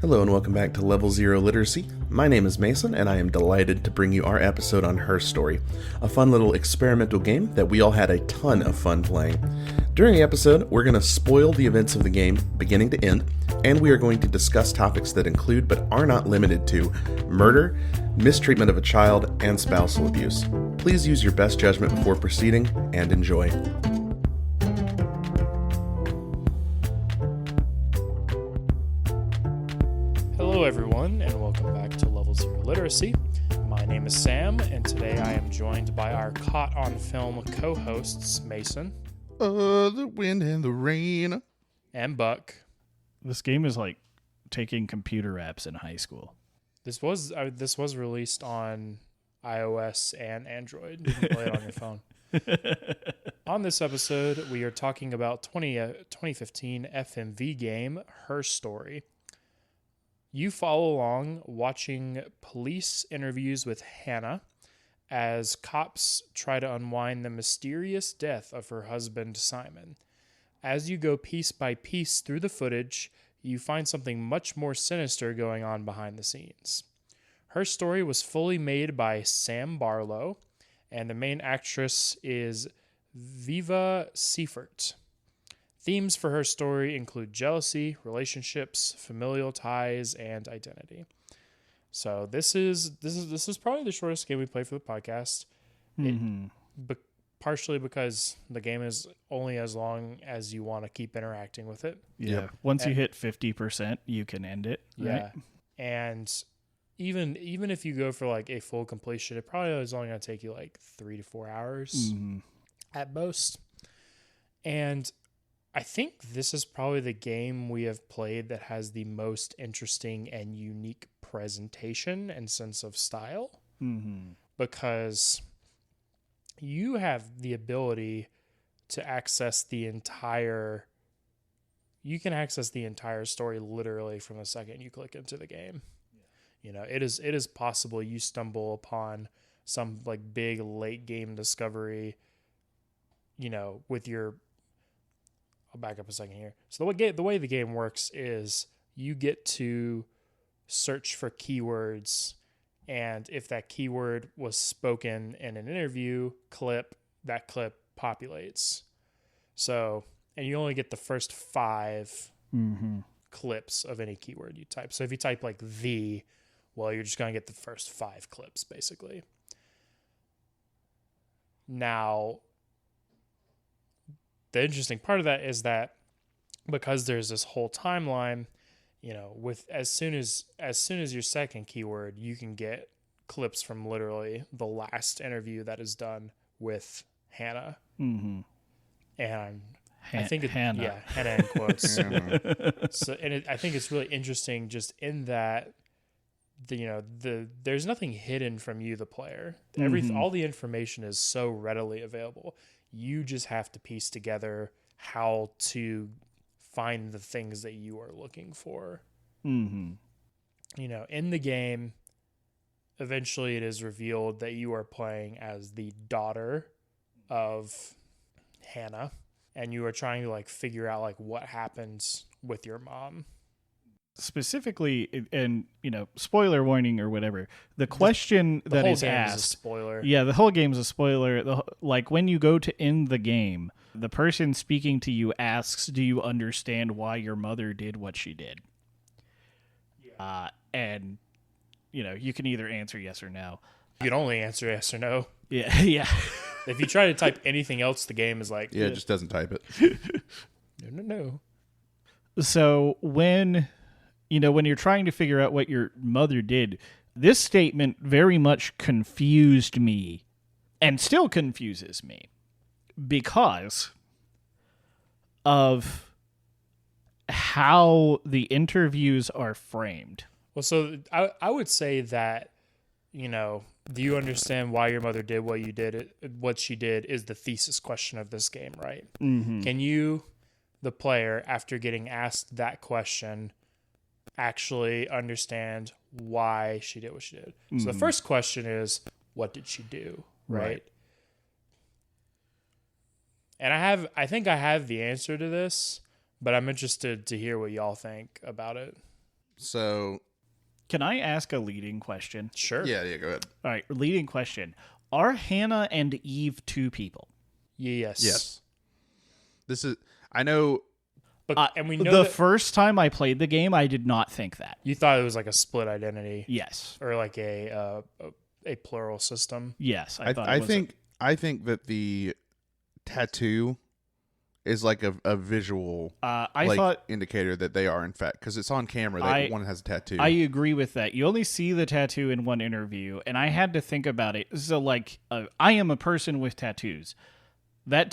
Hello and welcome back to Level Zero Literacy. My name is Mason and I am delighted to bring you our episode on Her Story, a fun little experimental game that we all had a ton of fun playing. During the episode, we're going to spoil the events of the game beginning to end, and we are going to discuss topics that include but are not limited to murder, mistreatment of a child, and spousal abuse. Please use your best judgment before proceeding and enjoy. Hello everyone, and welcome back to Level Zero Literacy. My name is Sam, and today I am joined by our Caught on Film co-hosts, Mason. The wind and the rain. And Buck. This game is like taking computer apps in high school. This was released on iOS and Android. You can play it on your phone. On this episode, we are talking about 2015 FMV game, Her Story. You follow along watching police interviews with Hannah as cops try to unwind the mysterious death of her husband, Simon. As you go piece by piece through the footage, you find something much more sinister going on behind the scenes. Her Story was fully made by Sam Barlow, and the main actress is Viva Seifert. Themes for Her Story include jealousy, relationships, familial ties, and identity. So this is probably the shortest game we play for the podcast. Partially because the game is only as long as you want to keep interacting with it. Yeah. Yep. Once you hit 50%, you can end it. Right? Yeah. And even if you go for like a full completion, it probably is only going to take you like 3 to 4 hours at most. And I think this is probably the game we have played that has the most interesting and unique presentation and sense of style. Because you have the ability to access the entire story literally from the second you click into the game. You know, it is possible you stumble upon some like big late game discovery, you know, with your... I'll back up a second here. So the way the game works is you get to search for keywords, and if that keyword was spoken in an interview clip, that clip populates. So, and you only get the first 5 clips of any keyword you type. So if you type like well, you're just going to get the first 5 clips basically. Now, the interesting part of that is that because there's this whole timeline, you know, with as soon as your second keyword, you can get clips from literally the last interview that is done with Hannah. And I think Hannah. Yeah, Hannah in quotes. So, and I think it's really interesting just in that there's nothing hidden from you, the player. All the information is so readily available. You just have to piece together how to find the things that you are looking for. You know, in the game, eventually it is revealed that you are playing as the daughter of Hannah, and you are trying to like figure out like what happens with your mom. Specifically, and you know, spoiler warning or whatever, the question The that whole is game asked, is a spoiler. yeah, the whole game's a spoiler. Like when you go to end the game, the person speaking to you asks, "Do you understand why your mother did what she did?" And you know, you can either answer yes or no. You can only answer yes or no. Yeah, yeah. If you try to type anything else, the game is like, Yeah, it just doesn't type it. no. So when you're trying to figure out what your mother did, this statement very much confused me and still confuses me because of how the interviews are framed. Well, so I would say that, you know, do you understand why your mother did what she did is the thesis question of this game, right? Can you, the player, after getting asked that question, actually understand why she did what she did? So the first question is, what did she do? Right. And I think I have the answer to this, but I'm interested to hear what y'all think about it. So Can I ask a leading question? Sure. yeah, go ahead. All right, leading question. Are Hannah and Eve two people? Yes. Yes. This is. I know. But and we know The that first time I played the game, I did not think that. you thought it was like a split identity Yes. or like a plural system. Yes, I, thought I it was think. I think that the tattoo is like a visual I thought indicator that they are in fact, because it's on camera that one has a tattoo. I agree with that. You only see the tattoo in one interview, and I had to think about it. So, like, I am a person with tattoos. That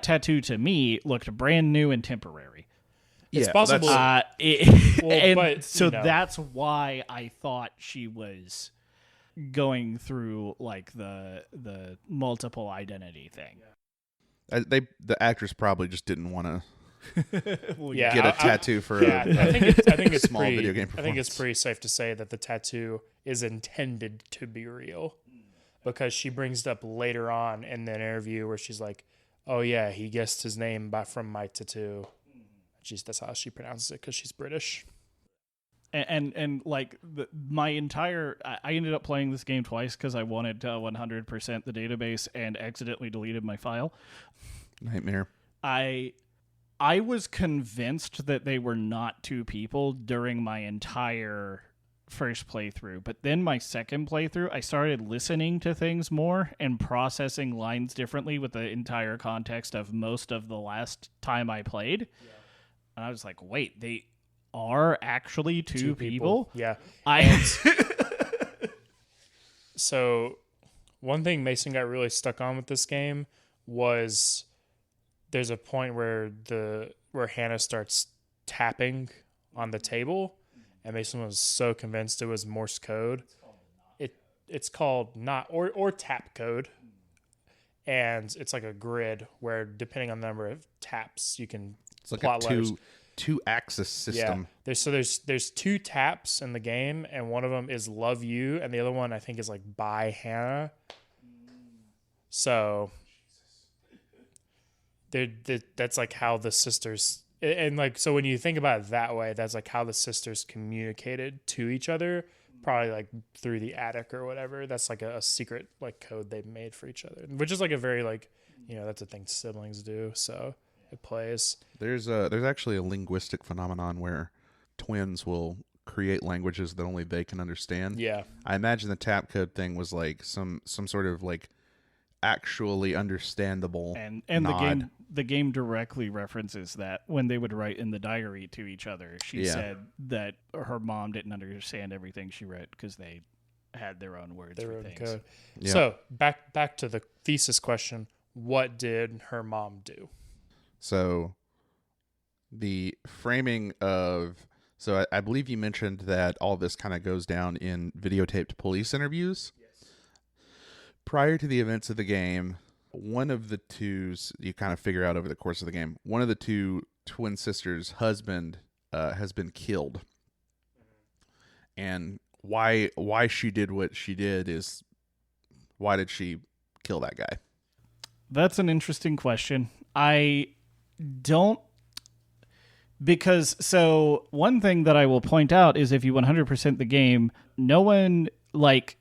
tattoo to me looked brand new and temporary. It's Yeah, possible. that's- That's why I thought she was going through like the multiple identity thing. The actress probably just didn't want to yeah, get a tattoo for yeah, a I think it's small pretty, video game I think it's performance. pretty safe to say that the tattoo is intended to be real, because she brings it up later on in the interview where she's like, "Oh yeah, he guessed his name from my tattoo." That's how she pronounces it because she's British. And like my entire, I ended up playing this game twice because I wanted 100% the database and accidentally deleted my file. Nightmare. I was convinced that they were not two people during my entire first playthrough, but then my second playthrough, I started listening to things more and processing lines differently with the entire context of most of the last time I played. Yeah. And I was like, wait, they are actually two people? Yeah. I So one thing Mason got really stuck on with this game was there's a point where Hannah starts tapping on the table, and Mason was so convinced it was Morse code. It's called not or tap code, and it's like a grid where depending on the number of taps you can It's like plot a letters. two axis system. Yeah. There's two taps in the game, and one of them is love you, and the other one I think is like bye Hannah. So that's like how the sisters, and like, so when you think about it that way, that's like how the sisters communicated to each other, probably like through the attic or whatever. That's like a secret like code they made for each other, which is like a very like, that's a thing siblings do. So it plays. There's actually a linguistic phenomenon where twins will create languages that only they can understand. Yeah. I imagine the tap code thing was like some sort of like actually understandable and nod. the game directly references that when they would write in the diary to each other. She said that her mom didn't understand everything she wrote because they had their own words Their for own things. code. Yeah. So back to the thesis question: what did her mom do? So the framing of I believe you mentioned that all this kind of goes down in videotaped police interviews. Yes. Prior to the events of the game, one of the twos, you kind of figure out over the course of the game, one of the two twin sisters' husband has been killed. And why she did what she did is, why did she kill that guy? That's an interesting question. I don't, because so one thing that I will point out is if you 100% the game, no one like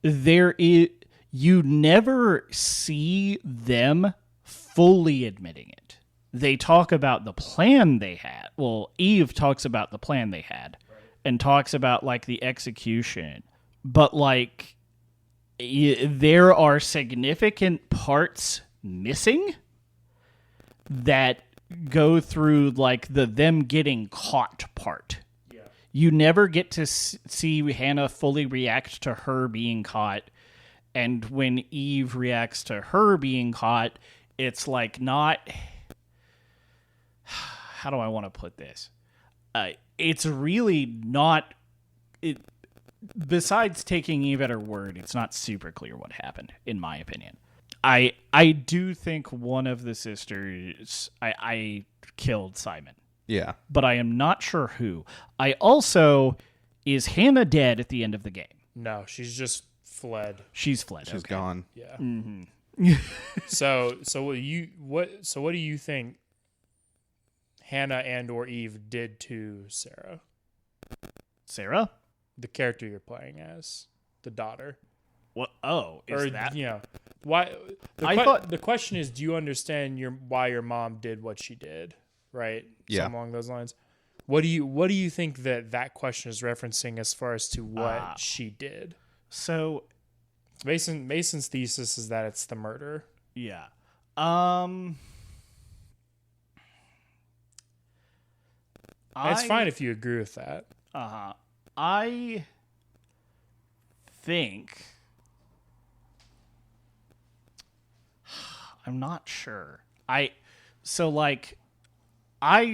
you never see them fully admitting it. They talk about the plan they had. Well, Eve talks about the plan they had and talks about like the execution, but like there are significant parts missing that go through like the them getting caught part. Yeah. You never get to see Hannah fully react to her being caught, and when Eve reacts to her being caught, it's like not, how do I want to put this? It's really not, besides taking Eve at her word, it's not super clear what happened, in my opinion. I do think one of the sisters, I killed Simon. Yeah. But I am not sure who. I also, is Hannah dead at the end of the game? No, she's just fled. She's fled. She's okay. gone. Yeah. Mm-hmm. So what do you think Hannah and or Eve did to Sarah? Sarah? The character you're playing as, the daughter. What? Oh, is Or that? why? I thought the question is, do you understand why your mom did what she did? Right? Yeah. Something along those lines. What do you think that question is referencing as far as to what she did? so? Mason's thesis is that it's the murder. Yeah. It's fine if you agree with that. I think I'm not sure. I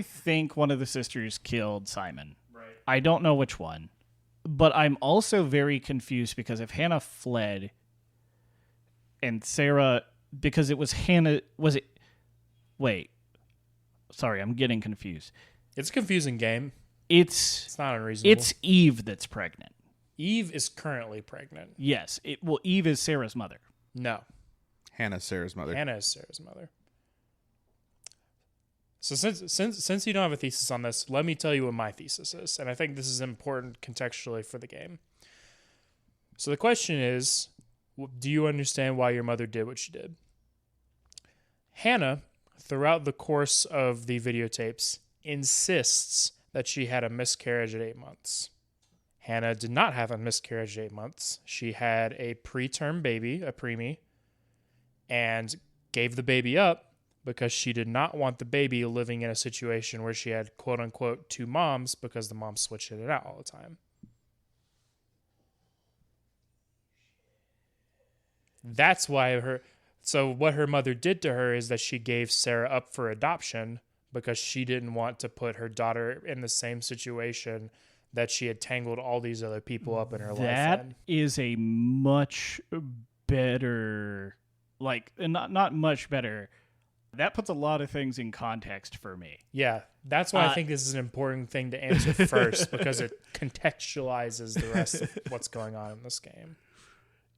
think one of the sisters killed Simon. Right. I don't know which one. But I'm also very confused because if Hannah fled and Sarah, because it was Hannah, was it? Wait. Sorry, I'm getting confused. It's a confusing game. It's It's not unreasonable. It's Eve that's pregnant. Eve is currently pregnant. Yes. Eve is Sarah's mother. No. Hannah's Sarah's mother. Hannah is Sarah's mother. So since you don't have a thesis on this, let me tell you what my thesis is, and I think this is important contextually for the game. So the question is, do you understand why your mother did what she did? Hannah, throughout the course of the videotapes, insists that she had a miscarriage at 8 months. Hannah did not have a miscarriage at 8 months. She had a preterm baby, a preemie, and gave the baby up because she did not want the baby living in a situation where she had quote-unquote two moms because the mom switched it out all the time. That's why so what her mother did to her is that she gave Sarah up for adoption because she didn't want to put her daughter in the same situation that she had tangled all these other people up in her life. That is a much better, not much better. That puts a lot of things in context for me. Yeah, that's why I think this is an important thing to answer first because it contextualizes the rest of what's going on in this game.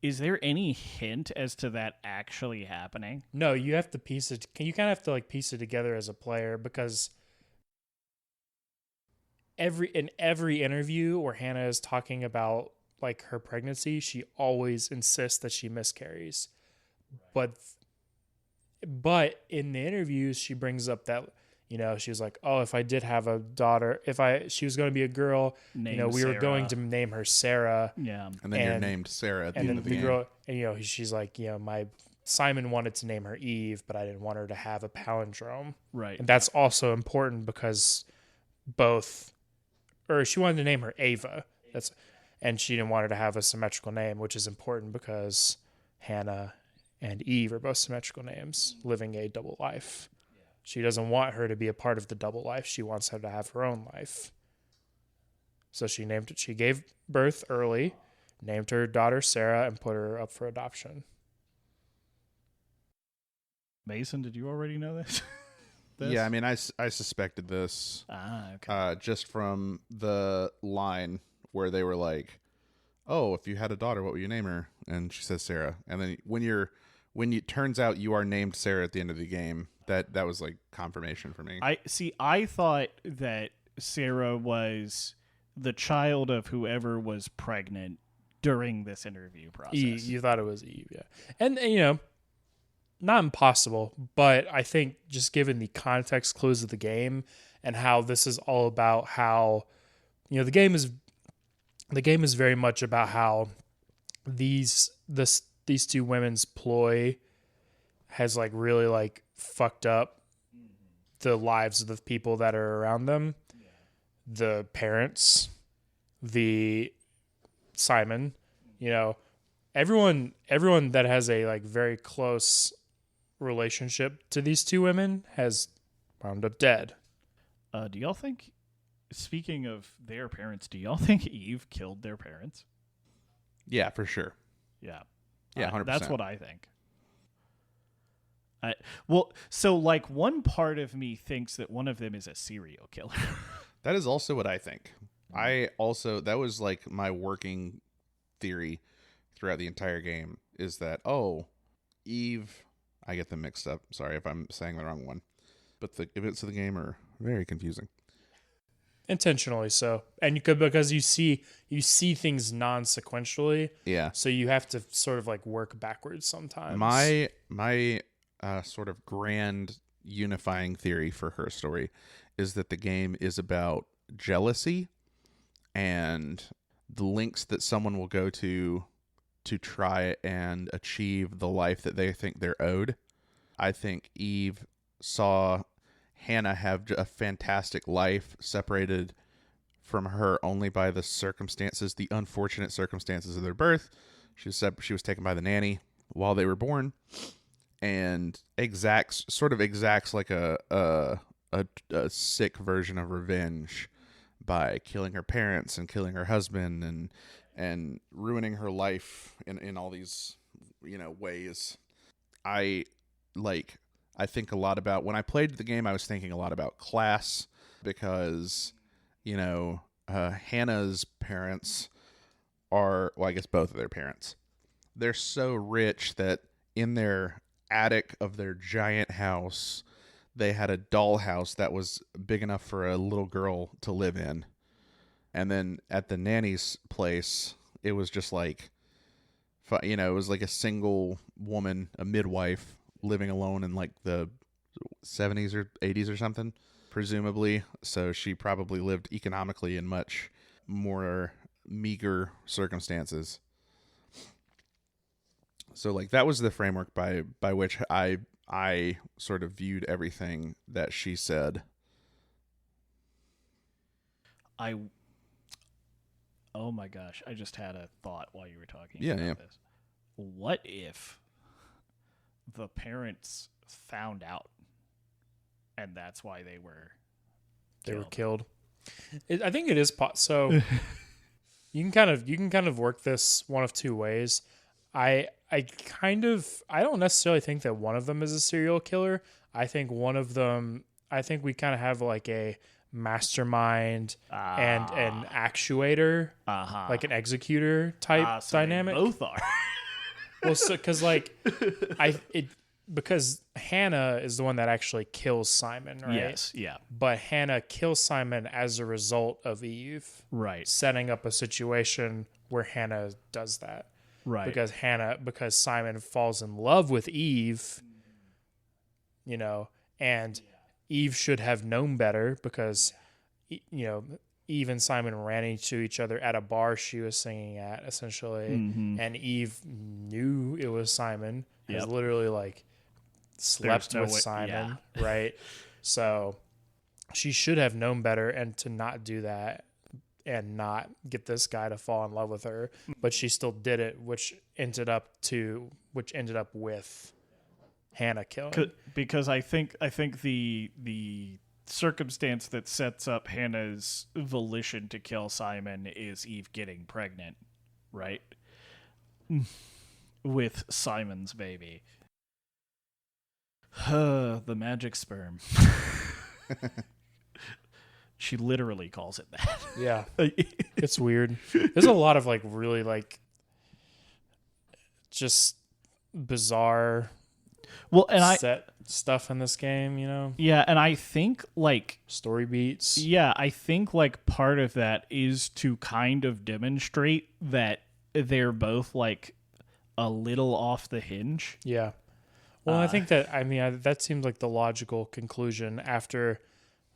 Is there any hint as to that actually happening? No, you have to piece it. You kind of have to piece it together as a player because in every interview where Hannah is talking about her pregnancy, she always insists that she miscarries, but in the interviews she brings up that she was like, oh, if I did have a daughter, she was going to be a girl, we were going to name her Sarah. Yeah. And then you're named Sarah at the end of the game. Girl, and she's like, my Simon wanted to name her Eve, but I didn't want her to have a palindrome. Right. And that's also important because she wanted to name her Ava. And she didn't want her to have a symmetrical name, which is important because Hannah and Eve are both symmetrical names, living a double life. She doesn't want her to be a part of the double life. She wants her to have her own life. So she gave birth early, named her daughter Sarah, and put her up for adoption. Mason, did you already know this? Yeah, I mean, I suspected this. Okay. Just from the line where they were like, oh, if you had a daughter, what would you name her? And she says Sarah. And then when it turns out you are named Sarah at the end of the game, that was confirmation for me. I thought that Sarah was the child of whoever was pregnant during this interview process. You thought it was Eve, yeah. And not impossible, but I think just given the context clues of the game and how this is all about how the game is very much about how these two women's ploy has really fucked up the lives of the people that are around them. Yeah. The parents, the Simon, everyone that has a very close relationship to these two women has wound up dead. Do y'all think, speaking of their parents, do y'all think Eve killed their parents? Yeah, for sure. Yeah. Yeah, 100%. That's what I think. So one part of me thinks that one of them is a serial killer. That is also what I think. That was my working theory throughout the entire game is that, Eve, I get them mixed up. Sorry if I'm saying the wrong one. But the events of the game are very confusing. intentionally so, and you could because you see things non-sequentially, Yeah. so you have to sort of like work backwards sometimes. My sort of grand unifying theory for her story is that the game is about jealousy and the lengths that someone will go to try and achieve the life that they think they're owed. I think Eve saw Hannah have a fantastic life separated from her only by the circumstances, the unfortunate circumstances of their birth. She was taken by the nanny while they were born, and exacts like a sick version of revenge by killing her parents and killing her husband and ruining her life in all these ways. I think a lot about when I played the game. I was thinking a lot about class because Hannah's parents are, well, I guess both of their parents, they're so rich that in their attic of their giant house they had a dollhouse that was big enough for a little girl to live in. And then at the nanny's place, it was just like, it was like a single woman, a midwife, living alone in like the 70s or 80s or something, presumably. So she probably lived economically in much more meager circumstances. So like that was the framework by which I sort of viewed everything that she said. Oh my gosh, I just had a thought while you were talking Yeah, about yeah. this. What if the parents found out and that's why they were killed? I think it is so you can kind of work this one of two ways. I don't necessarily think that one of them is a serial killer. I think we kind of have like a mastermind and an actuator, like an executor type so dynamic. They both are. Well, so because Hannah is the one that actually kills Simon, right? Yes, yeah. But Hannah kills Simon as a result of Eve, Right. setting up a situation where Hannah does that. Right. Because Simon falls in love with Eve, and Eve should have known better because, Eve and Simon ran into each other at a bar she was singing at, essentially, and Eve knew it was Simon. Has literally like slept with Simon, right? So she should have known better, and to not do that and not get this guy to fall in love with her, but she still did it, which ended up with Hannah killing. Because I think the circumstance that sets up Hannah's volition to kill Simon is Eve getting pregnant, right? With Simon's baby. The magic sperm. She literally calls it that. Yeah. It's weird. There's a lot of like really like just bizarre set stuff in this game, Yeah, and I think like story beats. Yeah, I think like part of that is to kind of demonstrate that they're both like a little off the hinge. Yeah. Well, I think that seems like the logical conclusion after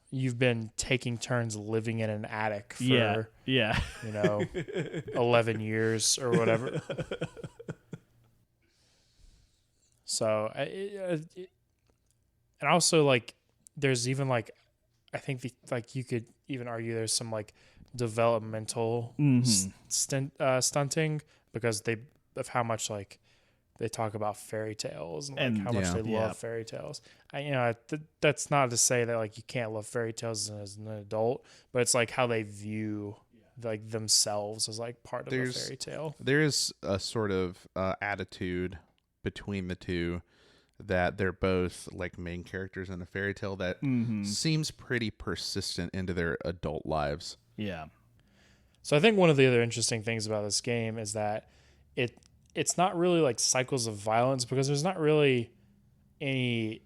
you've been taking turns living in an attic for 11 years or whatever. So, and also like there's even like I think you could even argue there's some like developmental stunting because of how much like they talk about fairy tales and how much they love fairy tales. That's not to say that like you can't love fairy tales as an adult, but it's like how they view like themselves as like part of a fairy tale. There is a sort of attitude between the two that they're both like main characters in a fairy tale that seems pretty persistent into their adult lives. Yeah. So I think one of the other interesting things about this game is that it's not really like cycles of violence because there's not really any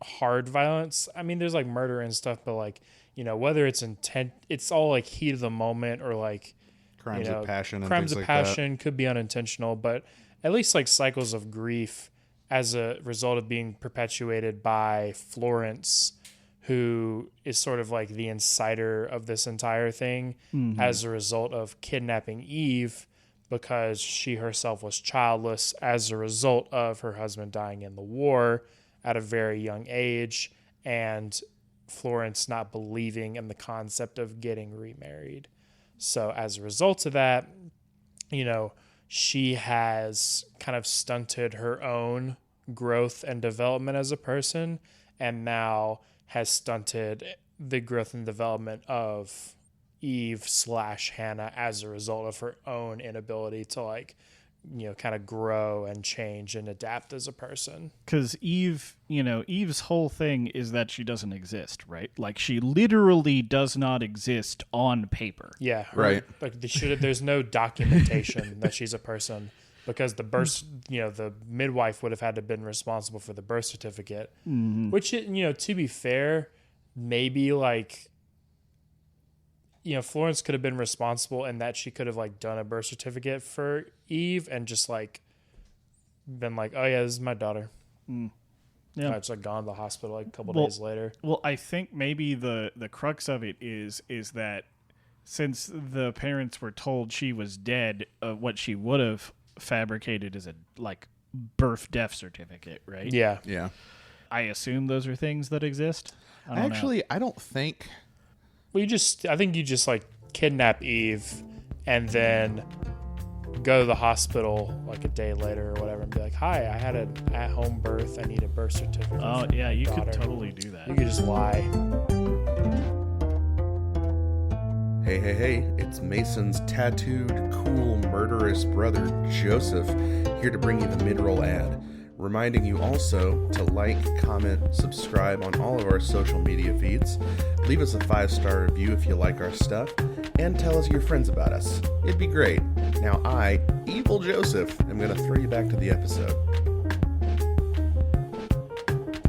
hard violence. I mean, there's like murder and stuff, but like whether it's intent, it's all like heat of the moment or like Crimes of passion and crimes things of like passion could be unintentional, but at least like cycles of grief as a result of being perpetuated by Florence, who is sort of like the inciter of this entire thing as a result of kidnapping Eve because she herself was childless as a result of her husband dying in the war at a very young age, and Florence not believing in the concept of getting remarried. So as a result of that, she has kind of stunted her own growth and development as a person, and now has stunted the growth and development of Eve / Hannah as a result of her own inability to like, kind of grow and change and adapt as a person. Because Eve's whole thing is that she doesn't exist, right? Like, she literally does not exist on paper. Yeah, Right. Like there's no documentation that she's a person because the birth, the midwife would have had to have been responsible for the birth certificate, which to be fair, maybe like. Florence could have been responsible in that she could have like done a birth certificate for Eve and just like been like, oh yeah, this is my daughter. Yeah. It's like gone to the hospital like a couple Well- days later. Well, I think maybe the crux of it is that since the parents were told she was dead, what she would have fabricated is a like birth death certificate, right? Yeah. that. Yeah. I assume those are things that exist. I don't know. Actually, I don't think. Well, I think you just like kidnap Eve and then go to the hospital like a day later or whatever and be like, hi, I had an at-home birth. I need a birth certificate. Oh for yeah, my you daughter." could totally do that. You could just lie. Hey, it's Mason's tattooed, cool, murderous brother, Joseph, here to bring you the mid-roll ad. Reminding you also to like, comment, subscribe on all of our social media feeds, leave us a 5-star review if you like our stuff, and tell us your friends about us. It'd be great. Now I, Evil Joseph, am going to throw you back to the episode.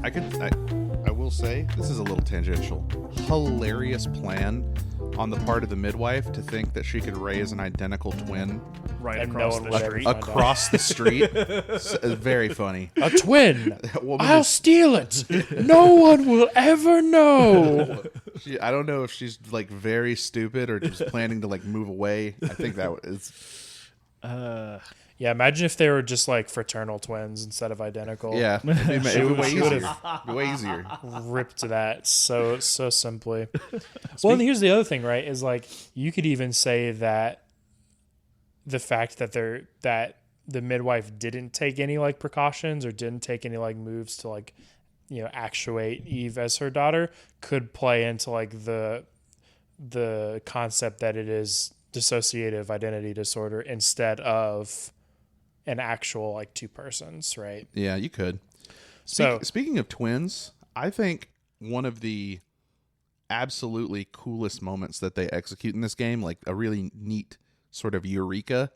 I will say, this is a little tangential. Hilarious plan on the part of the midwife to think that she could raise an identical twin Right And across no one the would street. ever- across the street. It's very funny. A twin. Woman I'll is- steal it. No one will ever know. I don't know if she's like very stupid or just planning to like move away. I think that is. Yeah, imagine if they were just like fraternal twins instead of identical. Yeah, it'd be way she easier. would've- It'd be way easier. Ripped that so simply. Well, and here's the other thing, right? Is like you could even say that the fact that the midwife didn't take any like precautions or didn't take any like moves to like actuate Eve as her daughter could play into like the concept that it is dissociative identity disorder instead of an actual like two persons, right? Yeah, you could. So Speaking of twins, I think one of the absolutely coolest moments that they execute in this game, like a really neat sort of eureka,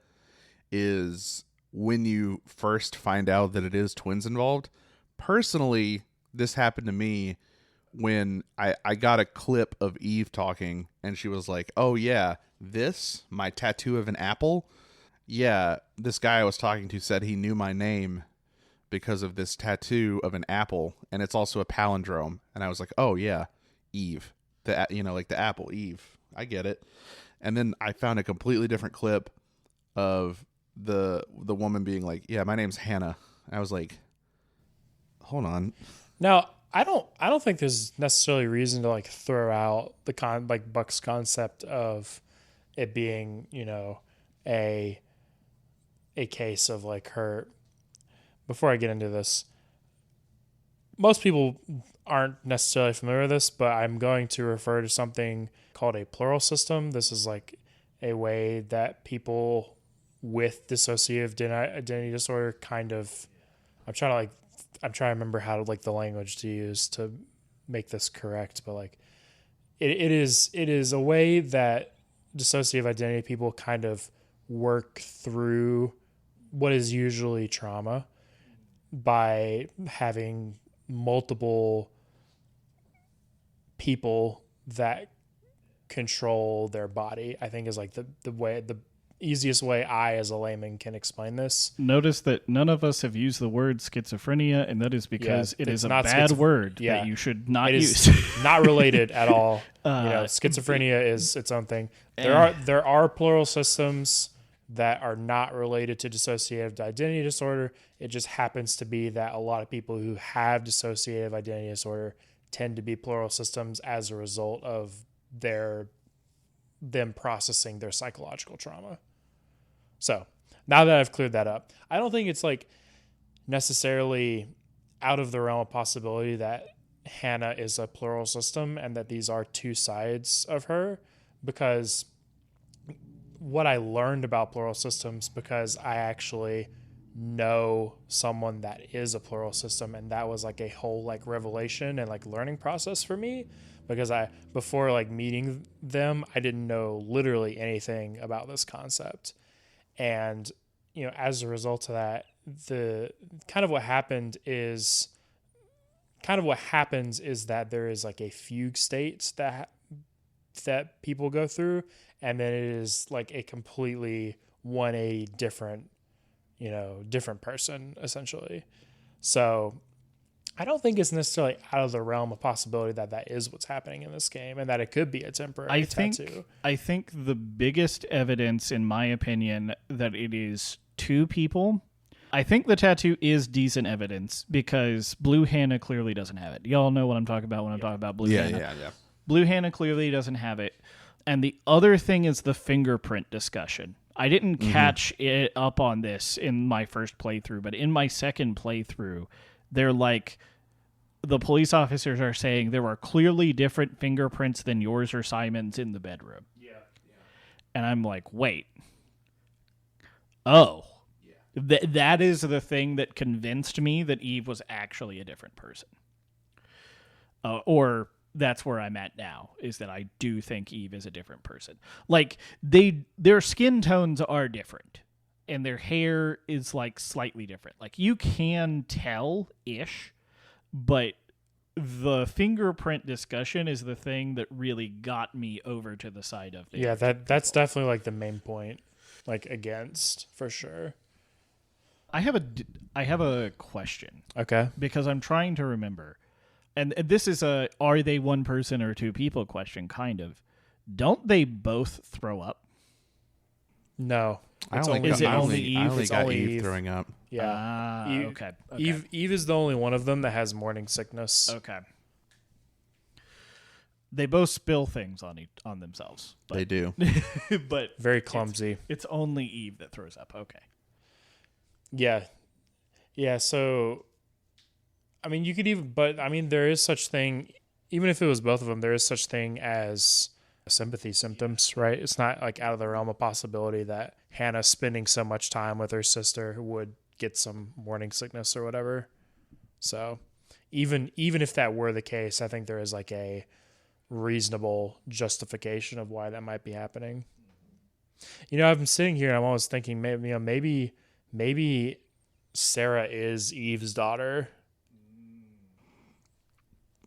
is when you first find out that it is twins involved. Personally, this happened to me when I got a clip of Eve talking and she was like, oh yeah, my tattoo of an apple. Yeah, this guy I was talking to said he knew my name because of this tattoo of an apple, and it's also a palindrome. And I was like, oh yeah, Eve, like the apple Eve. I get it. And then I found a completely different clip of the woman being like, yeah, my name's Hannah. I was like, hold on. now I don't think there's necessarily reason to like throw out the Buck's concept of it being, a case of like her. Before I get into this, most people aren't necessarily familiar with this, but I'm going to refer to something called a plural system. This is like a way that people with dissociative identity disorder kind of, I'm trying to remember how to like the language to use to make this correct, but like it is a way that dissociative identity people kind of work through what is usually trauma by having multiple people that control their body, I think is like the easiest way I as a layman can explain this. Notice that none of us have used the word schizophrenia, and that is because it it's is a not bad word yeah. that you should not It use. is not related at all. Schizophrenia is its own thing. There are plural systems that are not related to dissociative identity disorder. It just happens to be that a lot of people who have dissociative identity disorder tend to be plural systems as a result of them processing their psychological trauma. So now that I've cleared that up, I don't think it's like necessarily out of the realm of possibility that Hannah is a plural system and that these are two sides of her, because what I learned about plural systems, because I actually know someone that is a plural system, and that was like a whole like revelation and like learning process for me, because before like meeting them, I didn't know literally anything about this concept. And as a result of that, the kind of what happens is that there is like a fugue state that people go through, and then it is like a completely 180 different person essentially. So I don't think it's necessarily out of the realm of possibility that is what's happening in this game, and that it could be a temporary tattoo. I think the biggest evidence, in my opinion, that it is two people, I think the tattoo is decent evidence, because Blue Hannah clearly doesn't have it. Y'all know what I'm talking about when I'm talking about Blue Hannah. Yeah. Blue Hannah clearly doesn't have it. And the other thing is the fingerprint discussion. I didn't catch it up on this in my first playthrough, but in my second playthrough, they're like, the police officers are saying there are clearly different fingerprints than yours or Simon's in the bedroom. Yeah. And I'm like, wait. Oh. Yeah. That is the thing that convinced me that Eve was actually a different person. Or that's where I'm at now, is that I do think Eve is a different person. Like, their skin tones are different, and their hair is like slightly different. Like, you can tell-ish, but the fingerprint discussion is the thing that really got me over to the side of it. Yeah, that's definitely like the main point, like against, for sure. I have a question. Okay. Because I'm trying to remember. And this is a are they one person or two people question, kind of. Don't they both throw up? No. I only got Eve throwing up. Yeah. Okay. Eve is the only one of them that has morning sickness. Okay. They both spill things on themselves. But, They do. But very clumsy. It's only Eve that throws up. Okay. Yeah. Yeah, so I mean, you could even, but I mean, there is such thing, even if it was both of them, there is such thing as sympathy symptoms, right? It's not like out of the realm of possibility that Hannah spending so much time with her sister would get some morning sickness or whatever. So even if that were the case, I think there is like a reasonable justification of why that might be happening. I've been sitting here and I'm always thinking maybe Sarah is Eve's daughter.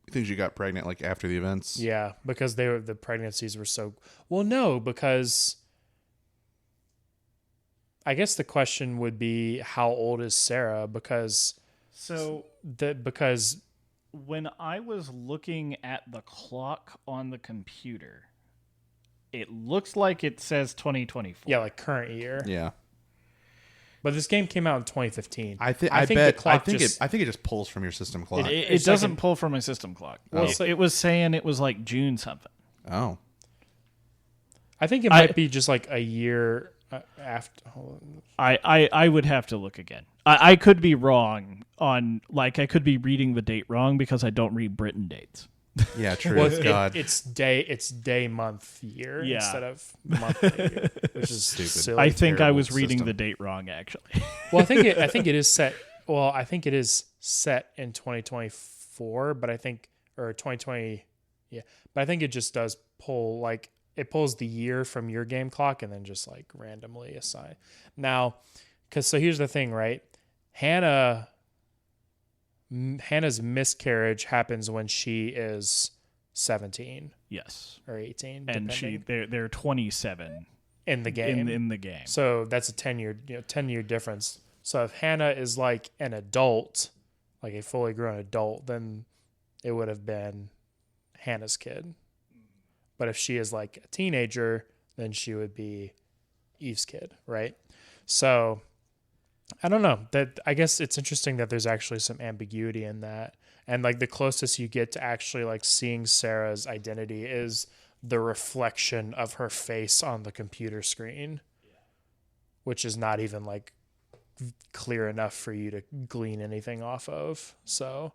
You think she got pregnant like after the events? Yeah, because the pregnancies were so... Well, no, because I guess the question would be, how old is Sarah? Because when I was looking at the clock on the computer, it looks like it says 2024. Yeah, like current year. Yeah. But this game came out in 2015. I think it just pulls from your system clock. It doesn't pull from my system clock. Well, it was saying it was like June something. Oh. I think it might be just like a year after. Hold on. I would have to look again. I could be wrong on, like, I could be reading the date wrong because I don't read Britain dates. Yeah, true. Well, God. It's day, month, year instead of month, year, which is Stupid. silly. I think I was reading system. the date wrong, actually. Well, I think it is set. Well, I think it is set in 2024, but I think, or 2020, yeah. But I think it just does pull, like, it pulls the year from your game clock and then just like randomly assign. Now, so here's the thing, right? Hannah's miscarriage happens when she is 17 Yes. or 18, And depending, they're 27 in the game. in the game. So that's a 10-year difference. So if Hannah is like an adult, like a fully grown adult, then it would have been Hannah's kid. But if she is like a teenager, then she would be Eve's kid, right? So I don't know. That I guess it's interesting that there's actually some ambiguity in that. And like the closest you get to actually like seeing Sarah's identity is the reflection of her face on the computer screen, which is not even like clear enough for you to glean anything off of. So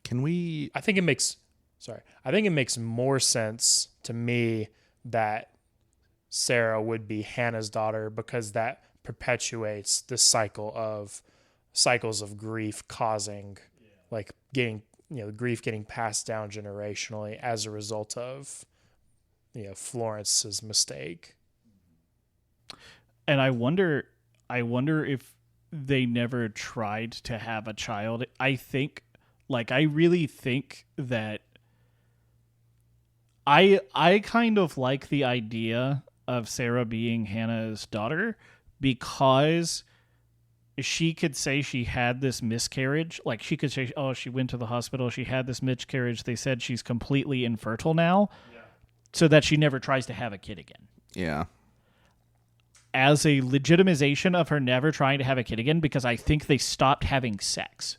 Can we? I think it makes more sense to me that Sarah would be Hannah's daughter, because that perpetuates the cycles of grief causing like grief getting passed down generationally as a result of Florence's mistake. And I wonder if they never tried to have a child. I really think that I kind of like the idea of Sarah being Hannah's daughter, because she could say she had this miscarriage. Like she could say, oh, she went to the hospital, she had this miscarriage, they said she's completely infertile now, so that she never tries to have a kid again. Yeah. As a legitimization of her never trying to have a kid again, because I think they stopped having sex.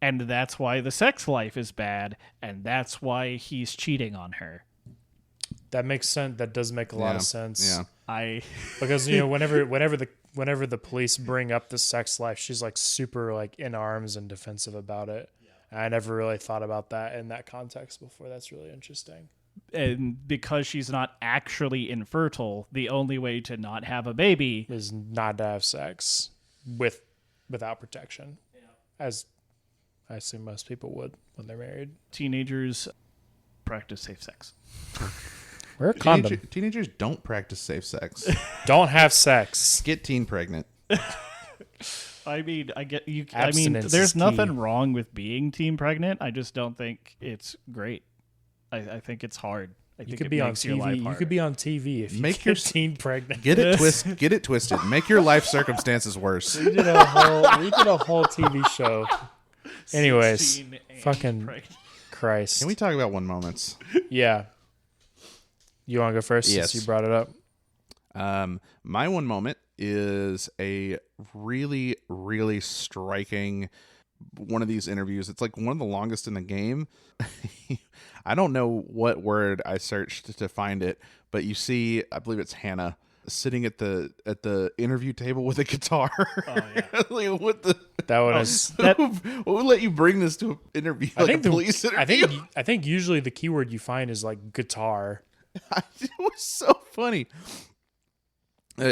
And that's why the sex life is bad, and that's why he's cheating on her. That makes sense. That does make a lot of sense. Yeah. Because whenever the police bring up the sex life, she's like super like in arms and defensive about it. And I never really thought about that in that context before. That's really interesting. And because she's not actually infertile, the only way to not have a baby Is not to have sex without protection, as I assume most people would when they're married. teenagers practice safe sex. Wear a condom. Teenagers don't practice safe sex. Don't have sex. Get teen pregnant. I mean, Abstinence there's is key. nothing wrong with being teen pregnant. I just don't think it's great. I think it's hard. You could be on TV. You could be on TV if you Make get your teen pregnant. Get it twisted. Make your life circumstances worse. We did a whole TV show. Anyways, fucking Christ. Can we talk about one moments? Yeah. You want to go first Yes. since you brought it up? My one moment is a really, really striking one of these interviews. It's like one of the longest in the game. I don't know what word I searched to find it, but you see, I believe it's Hannah sitting at the interview table with a guitar. Oh, yeah. Like, what the? That one is. What would let you bring this to an interview? Like a police interview? I think usually the keyword you find is like guitar. It was so funny.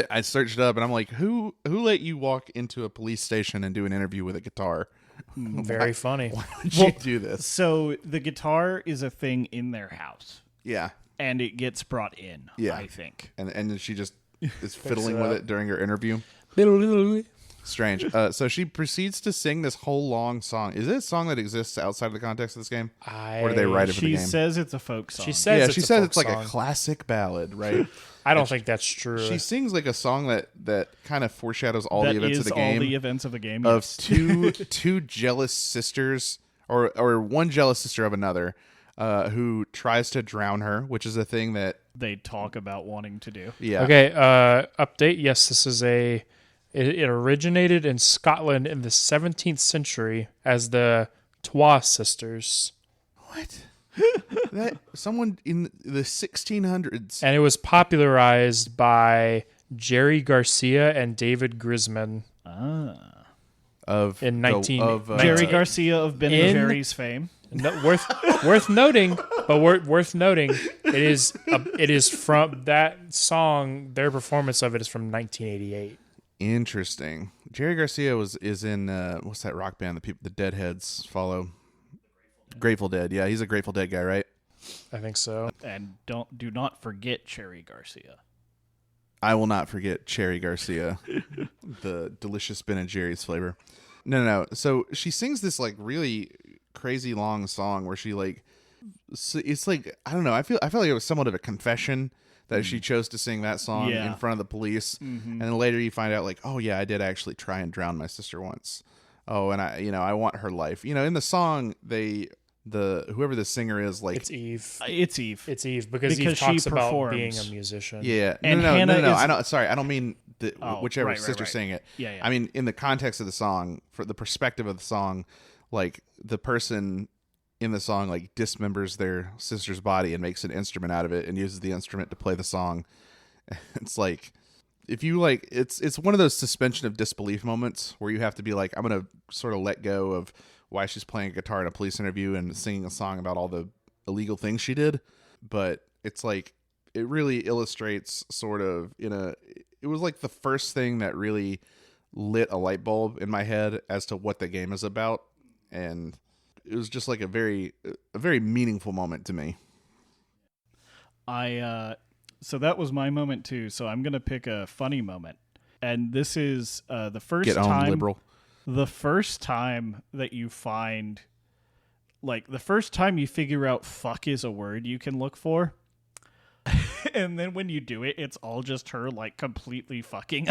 I searched it up and I'm like, who let you walk into a police station and do an interview with a guitar? Very funny. Why would you do this? So the guitar is a thing in their house, Yeah. and it gets brought in. Yeah. I think. And then she just is fiddling with it during her interview. Strange. So she proceeds to sing this whole long song. Is it a song that exists outside of the context of this game? Or did they write it for the She game? says it's a folk song. She says She says it's like song. a classic ballad, right? I don't think that's true. She sings like a song that kind of foreshadows all That the events of is the game. all the events of the game. Of yes. two jealous sisters, or one jealous sister of another, who tries to drown her, which is a thing that they talk about wanting to do. yeah. Okay, update. Yes, this is it originated in Scotland in the 17th century as the Twa sisters. What? That someone in the 1600s. And it was popularized by Jerry Garcia and David Grisman Of in the- 19 of Jerry Garcia of Ben and in- Jerry's fame. worth noting, but worth noting, it is from that song. Their performance of it is from 1988. Interesting. Jerry Garcia is in what's that rock band the Deadheads follow? Grateful Dead. Yeah, he's a Grateful Dead guy, right? I think so. And do not forget Cherry Garcia. I will not forget Cherry Garcia, the delicious Ben and Jerry's flavor. No. So she sings this like really crazy long song where she like, it's like, I don't know. I feel like it was somewhat of a confession that she chose to sing that song in front of the police. And then later you find out like, oh yeah, I did actually try and drown my sister once. Oh, and I want her life. In the song, whoever the singer is, like, it's Eve. It's Eve. It's Eve because Eve talks about being a musician. Yeah. And no. Hannah I don't. Sorry, I don't mean whichever right, sister right. sang it. Yeah. I mean, in the context of the song, for the perspective of the song, like the person in the song like dismembers their sister's body and makes an instrument out of it and uses the instrument to play the song. It's like, if you like, it's one of those suspension of disbelief moments where you have to be like, I'm gonna sort of let go of why she's playing a guitar in a police interview and singing a song about all the illegal things she did. But it's like, it really illustrates sort of it was like the first thing that really lit a light bulb in my head as to what the game is about. And it was just like a very meaningful moment to me. So that was my moment too. So I'm gonna pick a funny moment, and this is the first time. Liberal. The first time that you find, like, the first time you figure out "fuck" is a word you can look for, and then when you do it, it's all just her like completely fucking.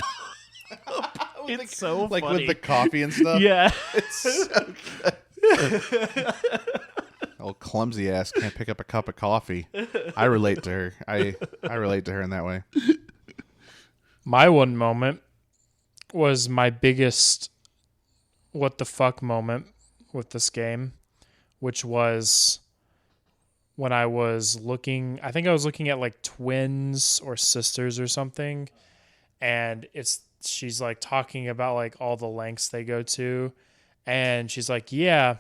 It's so like funny. with the coffee and stuff. Yeah. It's so good. Old clumsy ass can't pick up a cup of coffee. I relate to her. I relate to her in that way. My one moment was my biggest what the fuck moment with this game, which was when I was looking, I think I was looking at like twins or sisters or something, and she's like talking about like all the lengths they go to, and she's like, yeah,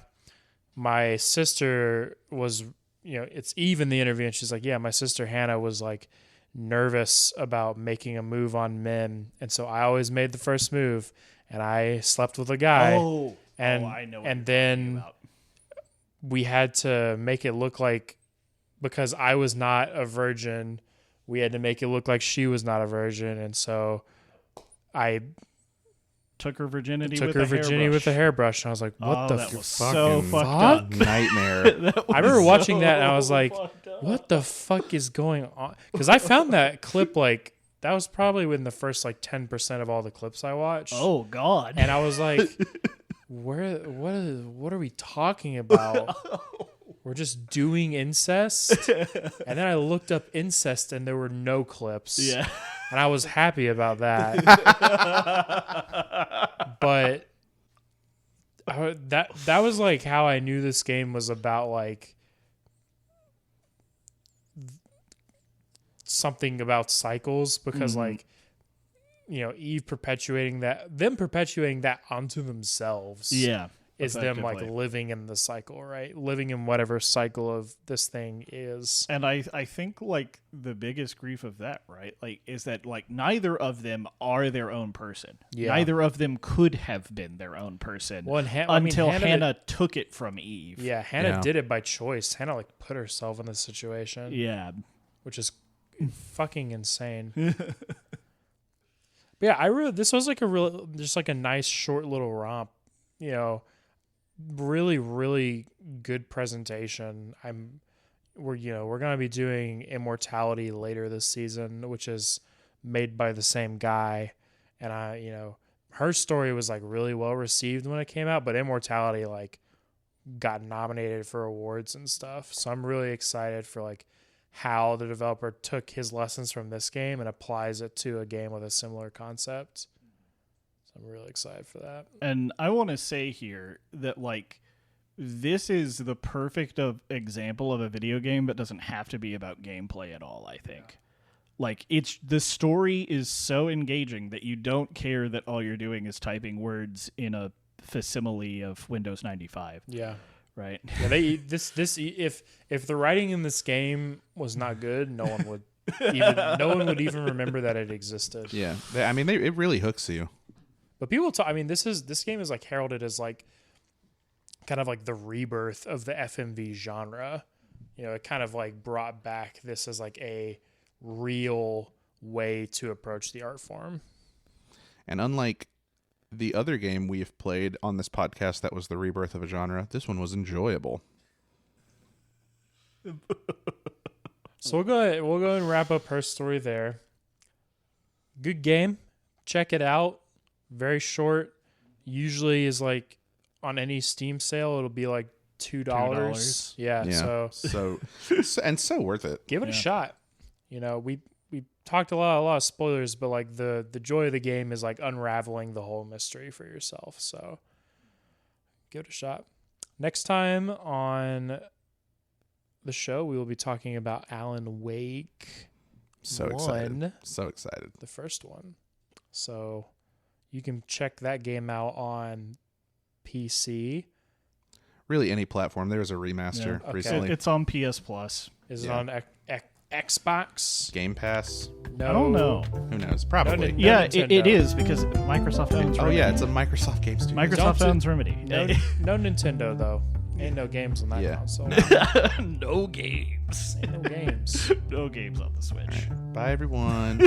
my sister was, it's Eve in the interview, and she's like, yeah, my sister Hannah was like nervous about making a move on men, and so I always made the first move, and I slept with a guy. I know. And then we had to make it look like, because I was not a virgin, we had to make it look like she was not a virgin, and so I took her virginity with a hairbrush, and I was like, "What the that was fuck? so fucked up. Nightmare." I remember watching that, and I was like, "What the fuck is going on?" Because I found that clip like that was probably within the first like 10% of all the clips I watched. Oh God! And I was like, what are we talking about? We're just doing incest. And then I looked up incest, and there were no clips. Yeah. And I was happy about that. But that was like how I knew this game was about like something about cycles, because like, Eve perpetuating that onto themselves. Yeah. Is them like living in the cycle, right? Living in whatever cycle of this thing is. And I think like the biggest grief of that, right? Like, is that like neither of them are their own person. Yeah. Neither of them could have been their own person. Well, until Hannah took it from Eve. Yeah, Hannah did it by choice. Hannah like put herself in this situation. Yeah. Which is fucking insane. But yeah, this was like just like a nice short little romp, really, really good presentation. We're going to be doing Immortality later this season, which is made by the same guy. And her story was like really well received when it came out, but Immortality like got nominated for awards and stuff. So I'm really excited for like how the developer took his lessons from this game and applies it to a game with a similar concept. So I'm really excited for that. And I want to say here that like this is the perfect example of a video game that doesn't have to be about gameplay at all, I think. Like the story is so engaging that you don't care that all you're doing is typing words in a facsimile of Windows 95. Yeah. Right. Yeah, if the writing in this game was not good, no one would even remember that it existed. Yeah. It really hooks you. But people talk, this game is like heralded as like kind of like the rebirth of the FMV genre. It kind of like brought back this as like a real way to approach the art form. And unlike the other game we've played on this podcast that was the rebirth of a genre, this one was enjoyable. So we'll go ahead and wrap up her story there. Good game. Check it out. Very short. Usually is like on any Steam sale, it'll be like $2. Yeah. So worth it. Give it a shot. You know, we talked a lot of spoilers, but like the joy of the game is like unraveling the whole mystery for yourself. So give it a shot. Next time on the show, we will be talking about Alan Wake. Excited. So excited. The first one. So you can check that game out on PC. Really, any platform. There was a remaster recently. It's on PS Plus. Is it on Xbox? Game Pass? No. I don't know. Who knows? Probably. No, Yeah, Nintendo. it is because Microsoft owns Remedy. Yeah, it's a Microsoft game studio. Microsoft owns Remedy. No Nintendo, though. Ain't no games on that console. No games. Ain't no games. No games on the Switch. Bye, everyone.